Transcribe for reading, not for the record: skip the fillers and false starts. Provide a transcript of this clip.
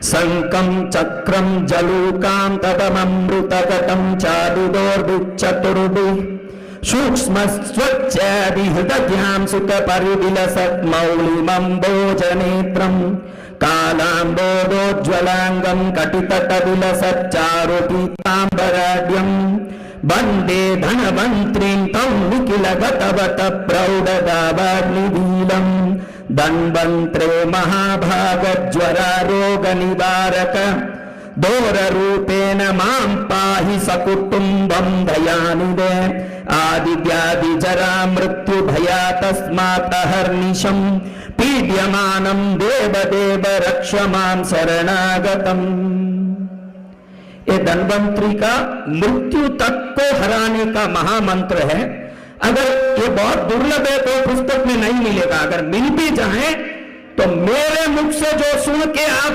शंकं चक्रं जलूकां तदमृतकटं चारुदोर्दुश्चतुर्भिः सूक्ष्मस्वच्छादिहृदयां सुतपरिविलसन्मौलिमम्बोजनेत्रं कालाम्बोदोज्ज्वलाङ्गं कटितटविलसच्चारुपीताम्बराढ्यं वन्दे धनवन्त्रीं तं निखिलगतवत प्रौढदावाग्निवीलं धन्वन्त्रे महाभागज्वरारोगनिवारक दोररूपेण मां पाहि सकुटुम्बं दयानिधे आदिव्याधिजरा मृत्युभयात् अहर्निशं पीड्यमानं देवदेव रक्ष मां शरणागतम्। ये धन्वंतरी का मृत्यु तक को हराने का महामंत्र है। अगर ये बहुत दुर्लभ है तो पुस्तक में नहीं मिलेगा, अगर मिल भी जाए तो मेरे मुख से जो सुन के आप